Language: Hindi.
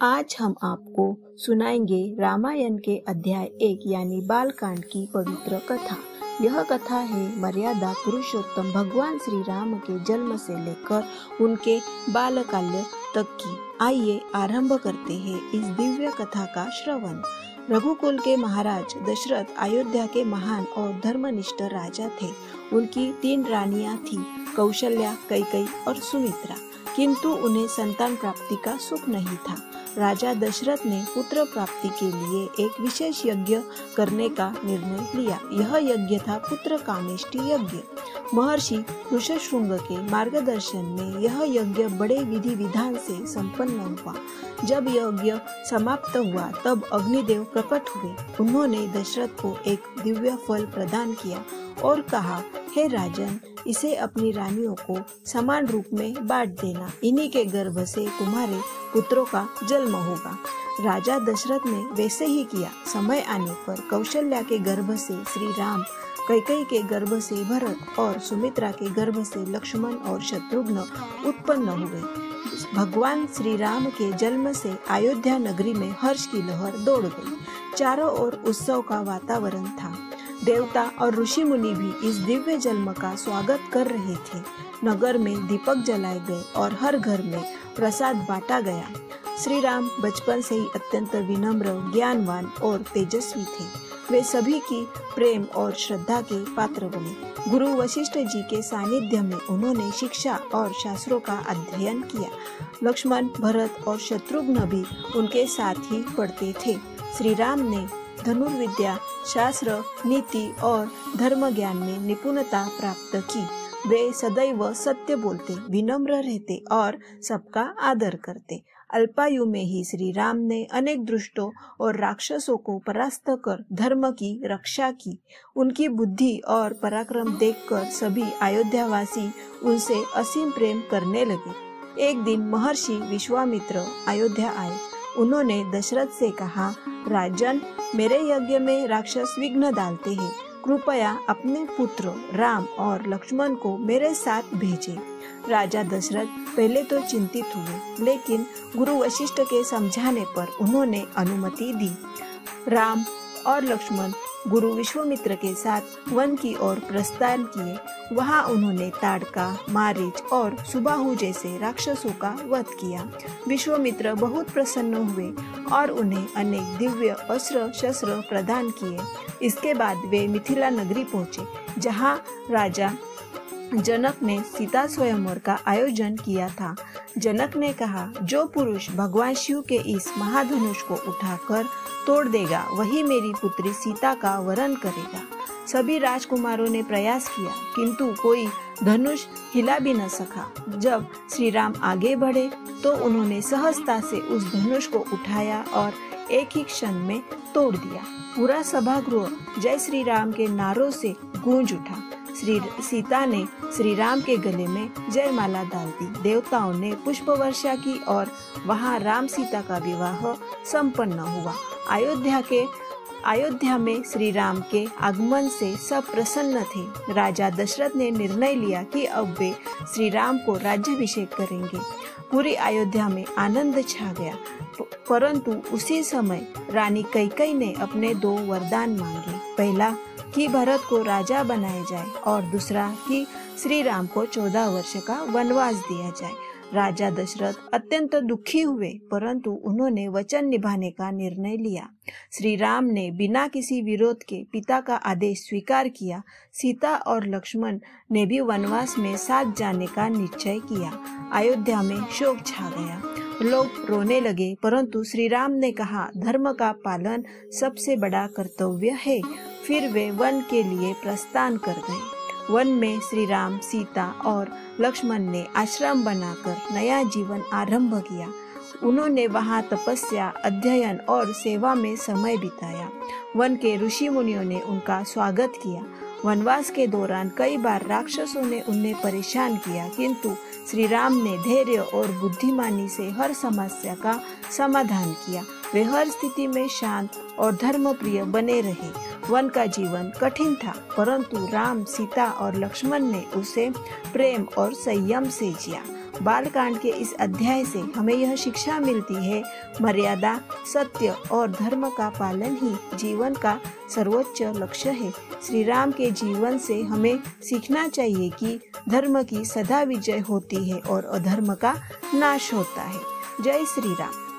आज हम आपको सुनाएंगे रामायण के अध्याय 1 यानी बालकांड की पवित्र कथा। यह कथा है मर्यादा पुरुषोत्तम भगवान श्री राम के जन्म से लेकर उनके बालकाल्य तक की। आइए आरंभ करते हैं इस दिव्य कथा का श्रवण। रघुकुल के महाराज दशरथ अयोध्या के महान और धर्मनिष्ठ राजा थे। उनकी 3 रानियां थीं, कौशल्या, कैकेयी और सुमित्रा, किंतु उन्हें संतान प्राप्ति का सुख नहीं था। राजा दशरथ ने पुत्र प्राप्ति के लिए एक विशेष यज्ञ करने का निर्णय लिया। यह यज्ञ था पुत्र कामेष्टि यज्ञ। महर्षि ऋषशृंग के मार्गदर्शन में यह यज्ञ बड़े विधि विधान से संपन्न हुआ। जब यज्ञ समाप्त हुआ तब अग्निदेव प्रकट हुए। उन्होंने दशरथ को एक दिव्य फल प्रदान किया और कहा, हे राजन, इसे अपनी रानियों को समान रूप में बांट देना। इन्हीं के गर्भ से तुम्हारे पुत्रों का जन्म होगा। राजा दशरथ ने वैसे ही किया। समय आने पर कौशल्या के गर्भ से श्री राम, कैकेयी के गर्भ से भरत और सुमित्रा के गर्भ से लक्ष्मण और शत्रुघ्न उत्पन्न हुए। भगवान श्री राम के जन्म से अयोध्या नगरी में हर्ष की लहर दौड़ गई। चारों ओर उत्सव का वातावरण था। देवता और ऋषि मुनि भी इस दिव्य जन्म का स्वागत कर रहे थे। नगर में दीपक जलाए गए और हर घर में प्रसाद बांटा गया। श्री राम बचपन से ही अत्यंत विनम्र, ज्ञानवान और तेजस्वी थे। वे सभी की प्रेम और श्रद्धा के पात्र बने। गुरु वशिष्ठ जी के सानिध्य में उन्होंने शिक्षा और शास्त्रों का अध्ययन किया। लक्ष्मण, भरत और शत्रुघ्न भी उनके साथ ही पढ़ते थे। श्री राम ने धनुर्विद्या, शास्त्र, नीति और धर्म ज्ञान में निपुणता प्राप्त की। वे सदैव सत्य बोलते, विनम्र रहते और सबका आदर करते। अल्पायु में ही श्री राम ने अनेक दुष्टों और राक्षसों को परास्त कर धर्म की रक्षा की। उनकी बुद्धि और पराक्रम देखकर सभी अयोध्यावासी उनसे असीम प्रेम करने लगे। एक दिन महर्षि विश्वामित्र अयोध्या आए। उन्होंने दशरथ से कहा, राजन, मेरे यज्ञ में राक्षस विघ्न डालते हैं। कृपया अपने पुत्र राम और लक्ष्मण को मेरे साथ भेजें। राजा दशरथ पहले तो चिंतित हुए, लेकिन गुरु वशिष्ठ के समझाने पर उन्होंने अनुमति दी। राम और लक्ष्मण गुरु विश्वामित्र के साथ वन की ओर प्रस्थान किए। वहां उन्होंने ताड़का, मारीच और सुबाहु जैसे राक्षसों का वध किया। विश्वामित्र बहुत प्रसन्न हुए और उन्हें अनेक दिव्य अस्त्र शस्त्र प्रदान किए। इसके बाद वे मिथिला नगरी पहुंचे, जहां राजा जनक ने सीता स्वयंवर का आयोजन किया था। जनक ने कहा, जो पुरुष भगवान शिव के इस महाधनुष को उठाकर तोड़ देगा, वही मेरी पुत्री सीता का वरण करेगा। सभी राजकुमारों ने प्रयास किया, किंतु कोई धनुष हिला भी न सका। जब श्री राम आगे बढ़े तो उन्होंने सहजता से उस धनुष को उठाया और एक ही क्षण में तोड़ दिया। पूरा सभागृह जय श्री राम के नारों से गूंज उठा। सीता ने श्री राम के गले में जयमाला डाल दी। देवताओं ने पुष्प वर्षा की और वहां राम सीता का विवाह संपन्न हुआ। अयोध्या में श्री राम के आगमन से सब प्रसन्न थे। राजा दशरथ ने निर्णय लिया कि अब वे श्री राम को राज्याभिषेक करेंगे। पूरी अयोध्या में आनंद छा गया। परंतु उसी समय रानी कैकेयी ने अपने 2 वरदान मांगे। पहला कि भरत को राजा बनाया जाए और दूसरा कि श्री राम को 14 वर्ष का वनवास दिया जाए। राजा दशरथ अत्यंत दुखी हुए, परंतु उन्होंने वचन निभाने का निर्णय लिया। श्री राम ने बिना किसी विरोध के पिता का आदेश स्वीकार किया। सीता और लक्ष्मण ने भी वनवास में साथ जाने का निश्चय किया। अयोध्या में शोक छा गया। लोग रोने लगे, परंतु श्री राम ने कहा, धर्म का पालन सबसे बड़ा कर्तव्य है। फिर वे वन के लिए प्रस्थान कर गए। वन में श्री राम, सीता और लक्ष्मण ने आश्रम बनाकर नया जीवन आरंभ किया। उन्होंने वहां तपस्या, अध्ययन और सेवा में समय बिताया। वन के ऋषि मुनियों ने उनका स्वागत किया। वनवास के दौरान कई बार राक्षसों ने उन्हें परेशान किया, किंतु श्री राम ने धैर्य और बुद्धिमानी से हर समस्या का समाधान किया। वे हर स्थिति में शांत और धर्मप्रिय बने रहे। वन का जीवन कठिन था, परंतु राम, सीता और लक्ष्मण ने उसे प्रेम और संयम से जिया। बालकांड के इस अध्याय से हमें यह शिक्षा मिलती है, मर्यादा, सत्य और धर्म का पालन ही जीवन का सर्वोच्च लक्ष्य है। श्री राम के जीवन से हमें सीखना चाहिए कि धर्म की सदा विजय होती है और अधर्म का नाश होता है। जय श्री राम।